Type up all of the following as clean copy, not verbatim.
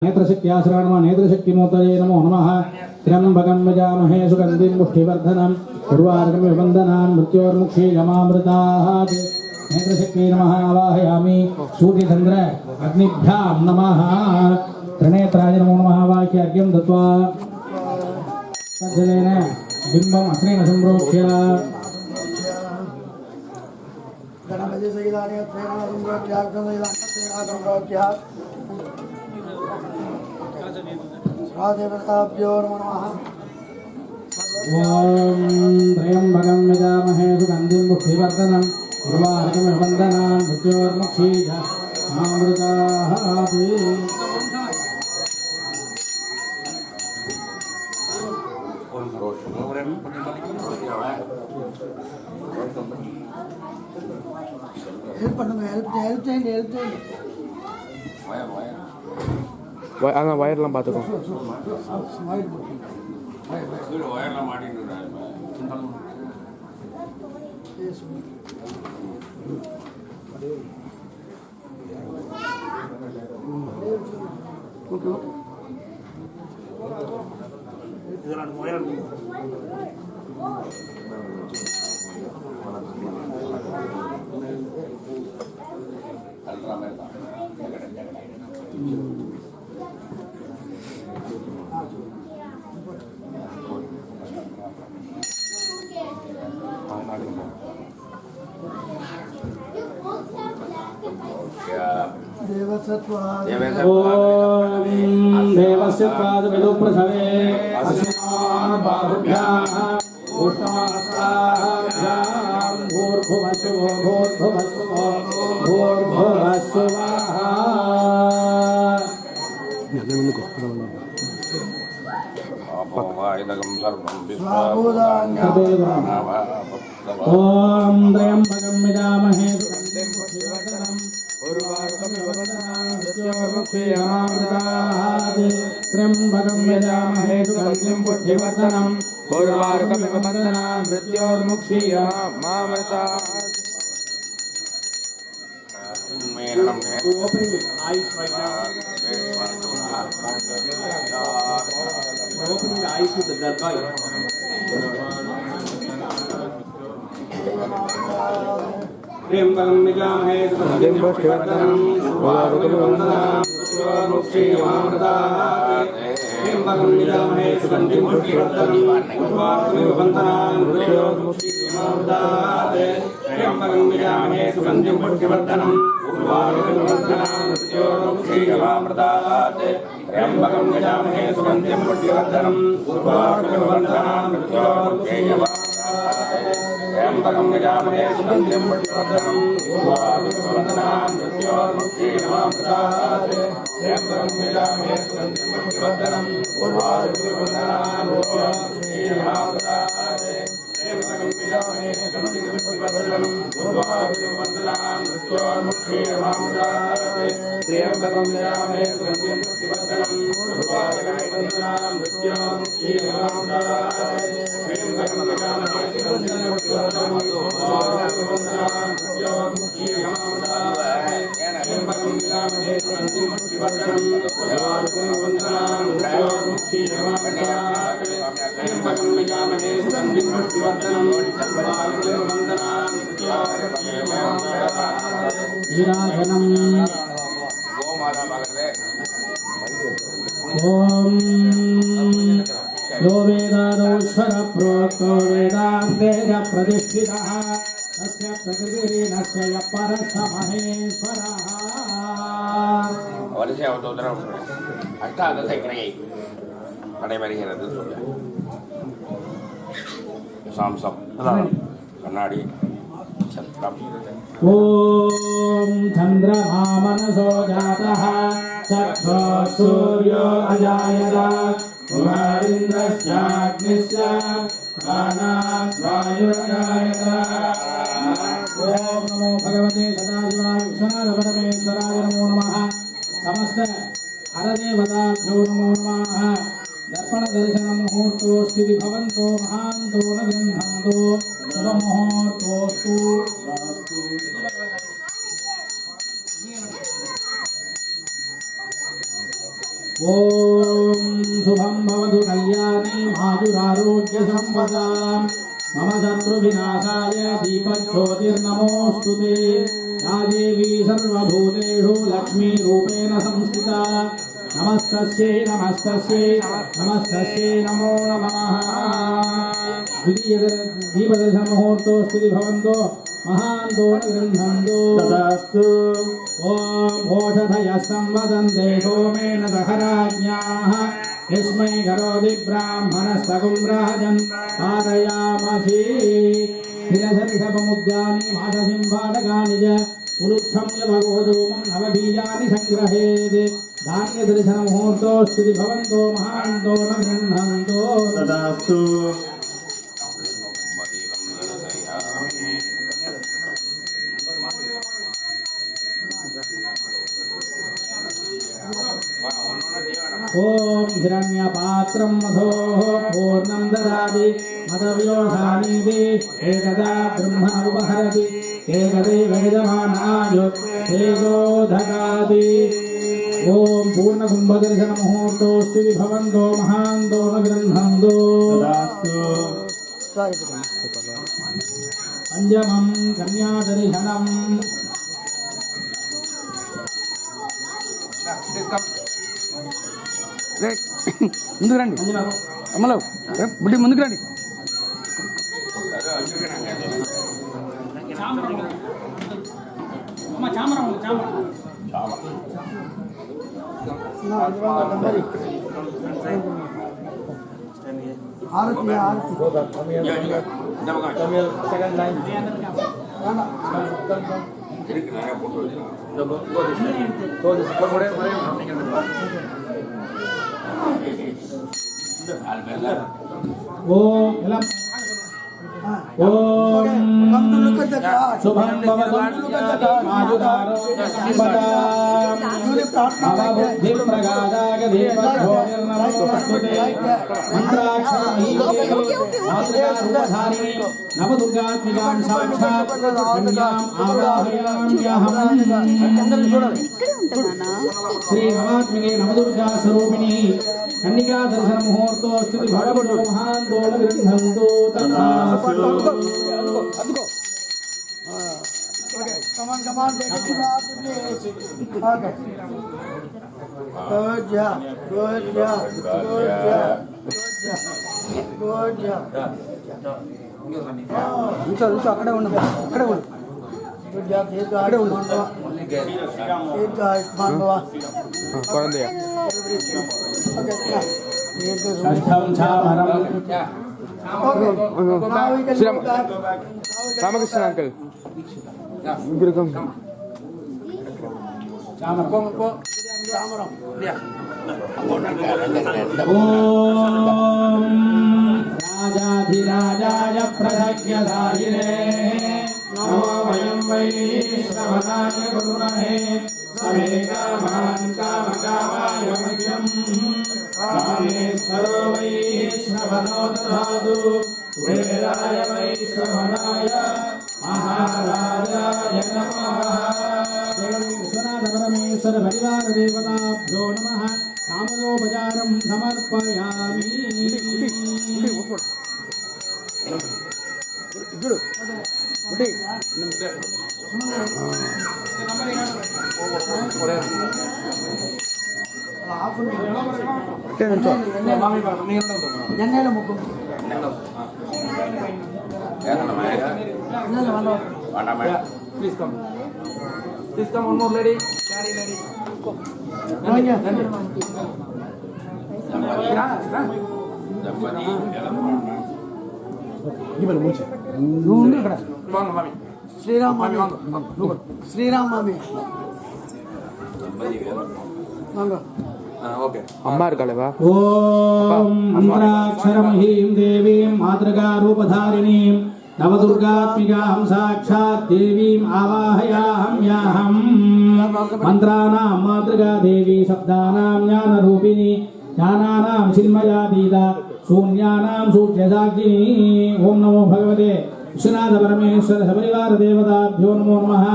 नेत्रशक्त्याश्रणम नेत्रशक्तिमूर्तये नमो नमः। त्र्यम्बकं यजामहे सुगन्धिं पुष्टिवर्धनम् उर्वारुकमिव वन्दनान् मृत्योर्मुक्षीयमामृतात्। नेत्रशक्त्यै नमः आवाहयामि। सूर्यचन्द्र अग्निभ्यां नमः। त्रिनेत्राय नमो नमः। वाक्यार्घ्यं दत्त्वा तज्जलेन बिम्बम् अस्नेन सम्प्रोक्ष्य गणपति सहितानि अस्नेन सम्प्रोक्ष्य देवताभ्यो नमः। ओम त्र्यम्बकं यजामहे सुगन्धिं पुष्टिवर्धनम् उर्वारुकमिव वन्दनान् मृत्योर्मुक्षीयमामृतात्। வயர்லாம் பார்த்துக்கோ. देवस्यत्वाद विदुप्रसवे अस्मान् बाहुभ्याः उत्तमास्ताभ्यां भूर्भुवस्सुः भूर्भुवस्सुवः। ओम त्र्यम्बकं यजामहे सुगन्धिं पुष्टिवर्धनम् उर्वारुकमिव वन्दनान् मृत्योर्मुक्षीयमामृतात्। त्र्यम्बकं यजामहे सुगन्धिं पुष्टिवर्धनम् उर्वारुकमिव वन्दनान् मृत्योर्मुक्षीयमामृतात्। Opening the eyes right now. Opening the eyes with the darbai. त्र्यम्बकं यजामहे सुगन्धिं पुष्टिवर्धनम् उर्वारुकमिव वन्दनान् मृत्योर्मुक्षीयमामृतात्। त्र्यम्बकं यजामहे सुगन्धिं पुष्टिवर्धनम् उर्वारुकमिव वन्दनान् मृत्योर्मुक्षीयमामृतात्। त्र्यम्बकं यजामहे सुगन्धिं पुष्टिवर्धनम् उर्वारुकमिव वन्दनान् मृत्योर्मुक्षीयमामृतात्। त्र्यम्बकं यजामहे सुगन्धिं पुष्टिवर्धनम् उर्वारुकमिव वन्दनान् मृत्योर्मुक्षीयमामृतात्। त्र्यम्बकं यजामहे सुगन्धिं पुष्टिवर्धनम् उर्वारुकमिव वन्दनान् मृत्योर्मुक्षीयमामृतात्। त्र्यम्बकं यजामहे सुगन्धिं पुष्टिवर्धनम् उर्वारुकमिव वन्दनान् मृत्योर्मुक्षीयमामृतात्। त्र्यम्बकं यजामहे सुगन्धिं पुष्टिवर्धनम् उर्वारुकमिव वन्दनान् मृत्योर्मुक्षीयमामृतात्। त्र्यम्बकं यजामहे सुगन्धिं पुष्टिवर्धनम् उर्वारुकमिव वन्दनान् मृत्योर्मुक्षीयमामृतात्। त्र्यम्बकं यजामहे सुगन्धिं पुष्टिवर्धनम् उर्वारुकमिव वन्दनान् मृत्योर्मुक्षीयमामृतात्। त्र्यम्बकं यजामहे सुगन्धिं पुष्टिवर्धनम् उर्वारुकमिव वन्दनान् मृत्योर्मुक्षीयमामृतात्। त्र्यम्बकं यजामहे सुगन्धिं पुष्टिवर्धनम् उर्वारुकमिव वन्दनान् मृत्योर्मुक्षीयमामृतात्। ओम यो वेदादोश्वर प्रोक्तो वेदान्ते च प्रतिष्ठितः तस्य प्रकृतिर्नस्य यः परः महेश्वरः। வருஷ அவதோதரம் அஷ்டாதச கிரையை நடைபெறுகிறது சொல்ல சாம்சம் கண்ணாடி சத்திரம். ओम चंद्रमा मनसो जातः चक्षुः सूर्यो अजायत कुमारिन्द्रश्चाग्निश्च प्राणात् वायुरजायत। ओम नमो भगवते सदाशिवाय विश्वनाथपरमेश्वराय नमो नमः। समस्त हरदेवताभ्यो नमो नमः। दर्पण दर्शन मुहूर्तो स्थिति भवन्तो महान्तो न गृह्णन्तो शुभ मुहूर्तोस्तु। ఓం శుభం భవతు కళ్యాణి మాధురారోగ్య సంపదా మమ శత్రు వినాశాయ దీపజ్యోతిర్నమోస్తుతే या देवी सर्वभूतेषु लक्ष्मी रूपेण संस्थिता नमस्तस्यै नमस्तस्यै नमस्तस्यै नमो नमः दीपदर्शनमुहूर्तोऽस्तु भवन्तो महान्तो न गृह्णन्तो तदास्तु ॐ ओषधयः संवदन्ते सोमेन दहराज्ञाः यस्मै करोति ब्राह्मणस्तगुं राजन् पारयामसि हिरसरिषभमुद्गानि माधसिंहाटकानि च उलुत्सम्य भगवदूमं नवबीजानि सङ्ग्रहेत् धान्यदर्शनमुहूर्तोऽस्तु भवन्तो महान्तो न गृह्णन्तो तदास्तु ॐ हिरण्यपात्रं मधोः पूर्णं ददाति मदव्योधानीति एकदा ब्रह्म उपहरति एकदेव यजमानाय तेजोधगाति ॐ पूर्णकुम्भदर्शनमुहूर्तोऽस्तु भवन्तो महान्तो न गृह्णन्तो तदास्तु पञ्चमं कन्यादर्शनम् ముందుకు రండి అమ్మలో బుడ్డి ముందుకు రండి ఓం శుభం భవతు మాధురారోగ్య సంపదాం బుద్ధి ప్రగాదాయ దీపజ్యోతిర్నమోస్తుతే మంత్రాక్షరమహీదేవి నవదుర్గాత్మికాం సాక్షాత్ కన్యాం ఆవాహయామ్యహం శ్రీ నవాత్మికే నవదుర్గా స్వరూపిణి కన్నికా దర్శన ముహూర్తోస్తు భగవతో మహాంతో గృహంతో తథాస్తు Come on, take it out. Okay. Good job. Good job. Good job. Good job. అక్కడే ఉండు అక్కడే ఉండు Good job. Take guys, Mandava. Take guys, Mandava. కొరందయ్య Okay. Take this one. షష్ఠం చామరం Okay. Now we can Shriram. go back. Ramakrishna uncle ఓం రాజాధిరాజాయ ప్రసజ్ఞదాయినే నమో వయం వై శ్రవణాయ గురుమహే సమే కామాన్ కామకామాయ మహ్యం కామేశ్వరో వై శ్రవణో దదాతు వేదాయ వై శ్రవణాయ महाराजाय नमः विश्वनाथ परमेश्वर परिवार देवताभ्यो नमः सामयोपचारं समर्पयामि Please come. Please come, one more lady. Carry lady. Shriram Mami. Shriram Mami. Okay. అమ్మారు కలవా ఓం మంత్రాక్షరమహీం దేవీం మాతృకారూపధారిణీం నవదుర్గాత్మికాం సాక్షాత్ దేవీం ఆవాహయామ్యహం మంత్రానాం మాతృకా దేవీ శబ్దానాం జ్ఞానరూపిణి జ్ఞానానాం చిన్మయాతీత శూన్యానాం సూక్ష్మసాక్షిణి ఓం నమో భగవతే విశ్వనాథ పరమేశ్వర సపరివార దేవతాభ్యో నమో నమః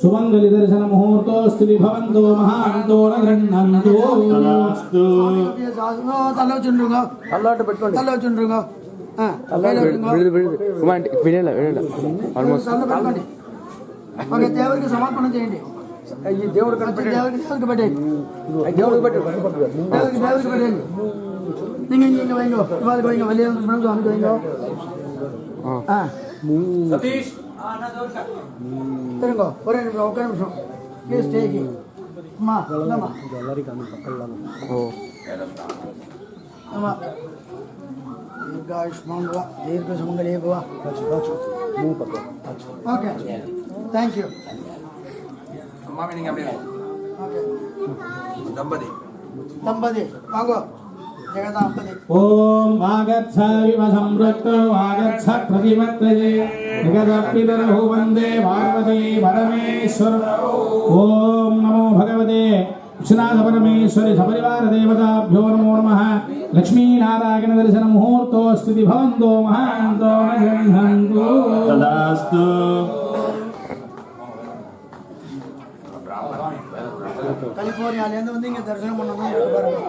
సుమంగళి దర్శన ముహూర్తోస్తు విభవంతో మహాంతో నగృహ్ణంతో తల చుండ్రుగా అల్లాట పెట్టుకోండి తల చుండ్రుగా ఆల్మోస్ట్ పెట్టుకోండి ఓకే దేవుడికి సమర్పణ చేయండి ఈ దేవుడు దేవుడికి పెట్టండి దేవుడికి పెట్టు దేవుడికి పెట్టండి நீங்க வைங்க இவாளுக்கு வைங்க வெளியே வந்து அனுப்பி வைங்க సతీష్ திருங்க ஒரே நிமிஷம் ஒரே நிமிஷம் ப்ளீஸ் டேக் அம்மா இந்தம்மா அம்மா దీర్ఘాయుష్మాన్ భవ దీర్ఘ సుమంగళీ భవ ఓకే థ్యాంక్ యూ மாமி நீங்க அப்படியே ఓకే தம்பதி దంపతి వాగో జగదాంపతి ఓం వాగచ్చ వివ సంవృక్తో వాగచ్చ ప్రతిమత్తయే జగదపితరో వందే పార్వతీ పరమేశ్వర ఓం నమో భగవతే విశ్వనాథ పరమేశ్వరి సపరివార దేవతాభ్యో నమో నమః లక్ష్మీనారాయణ దర్శన ముహూర్తో స్థితి భవంతో మహాంతో నగృహ్ణంతో తదాస్తు கலிபோர்னியாலேருந்து வந்து இங்கே தரிசனம் பண்ணணும் பாருங்க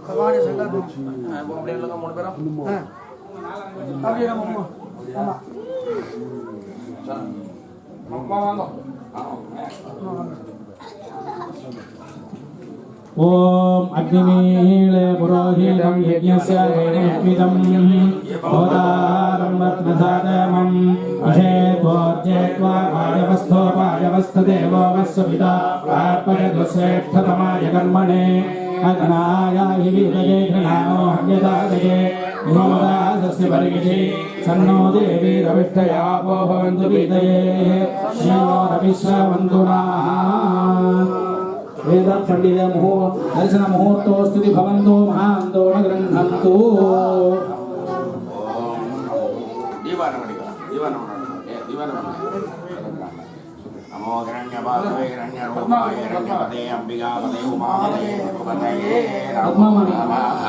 பகவானுடைய சங்கல்பம் அப்படியே இல்லைங்க 3 பேரும் அப்படியே நம்ம அம்மா வாங்க ఓం అగ్నిమీళే పురోహితం యజ్ఞస్య వేణేత్మిదం అవతారం రత్నధాతమం అషేత్వోర్జేత్వా పాయవస్థోపాయవస్థదేవో వస్సుపితా ప్రార్పయతు శ్రేష్ఠతమాయ కర్మణే అగ్నాయ హి విదయే ఘృణామో హవ్యదాదయే నమోదాసస్య పరిగిషి సన్నో దేవీ రవిష్ఠయాపో భవంతు విదయే శివో రవిశ్రవంతునా వేద పండిత దర్శన ముహూర్తోస్తుతి భవంతో మహాంతో నగృహ్ణంతో నమో హిరణ్యపాదే హిరణ్యరూపాయ హిరణ్యపదే అంబికాపదే ఉమాపదే ఉపపదయే నమో నమః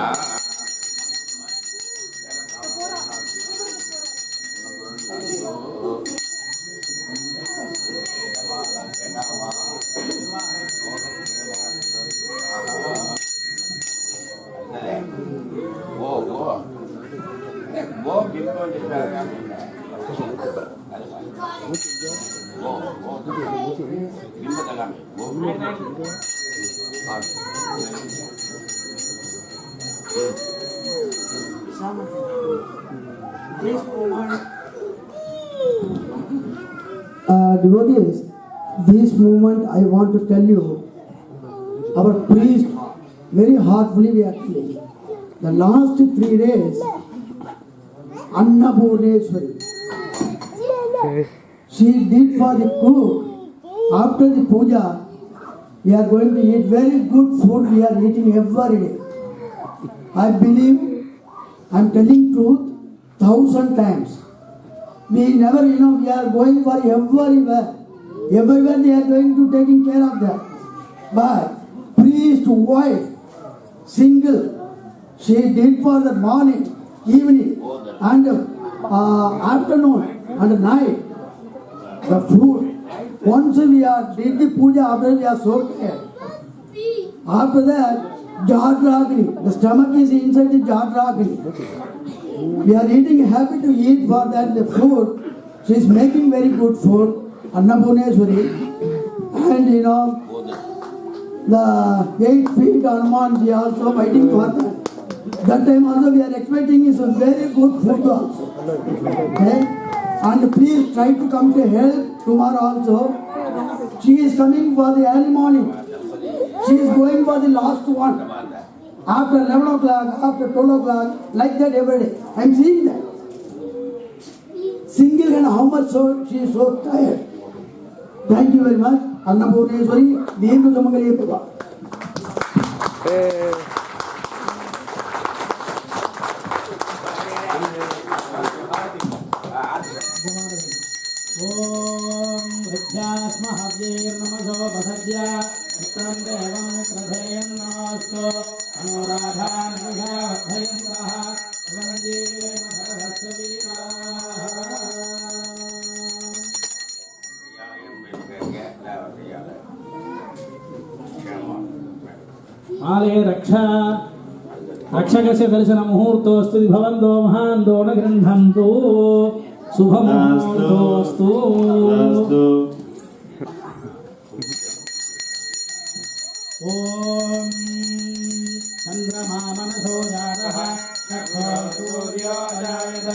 Devotees, this moment I want to tell you, our priest very heartfully we are telling. The last 3 days, Annapurneshwari, she did for the cook. After the puja, we are going to eat very good food. We are eating every day. I believe I am telling truth 1,000 times. We never, we are going for everywhere. Everywhere they are going to taking care of that. But priest, wife, single, she did for the morning, evening, and afternoon and night. The food. Once we are did the puja, after we are so tired. After that, Jadragni. The stomach is inside the Jadragni. We are eating, happy to eat for that the food. She is making very good food, Annapurneshwari. And the 8 feet Hanuman ji also waiting for that. That time also we are expecting is a very good food also. Okay? And please try to come to help tomorrow also. She is coming for the early morning. She is going for the last one. After 11 o'clock, after 12 o'clock, like that every day. I am seeing that. Single and how much so she is so tired. Thank you very much. Annapurneshwari, Deergha Sumangali Bhava. ఓం హృద్యాస్మహవ్యేర్నమసో వసద్య మిత్రం దేవం మిత్రధేయం నమోస్తు అనురాధానమయావద్ధయంతః వందేన భగవత్సవీరాః आलये रक्षकस्य दर्शनमुहूर्तोऽस्तु भवन्तो महान्तो न गृह्णन्तु शुभमुहूर्तोऽस्तु ॐ चन्द्रमा मनसो जातः चक्षुः सूर्यो जायत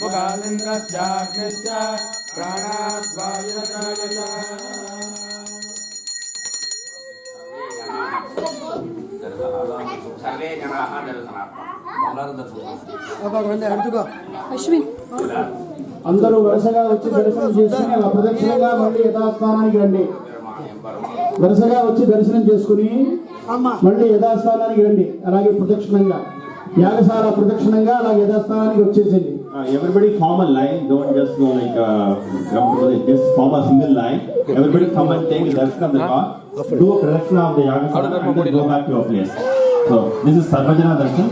मुखालिन्द्रश्चाग्निश्च प्राणाद्वायुर्जायत सर्वे जनाः दर्शनार्थम् అందరూ వరుసగా వచ్చి దర్శనం చేసుకుని అలా ప్రదక్షిణంగా మళ్ళీ యథాస్థానానికి రండి. వరుసగా వచ్చి దర్శనం చేసుకుని మళ్ళీ యథాస్థానానికి రండి. అలాగే ప్రదక్షిణంగా యాగశాల ప్రదక్షిణంగా అలాగే యథాస్థానానికి వచ్చేసింది. Everybody form a line. Don't just go like come to the, just form a single line. Everybody come and take the darshan of the God. Do a pradakshina of the yagasana and then go back to your place. So this is Sarvajana Darshan.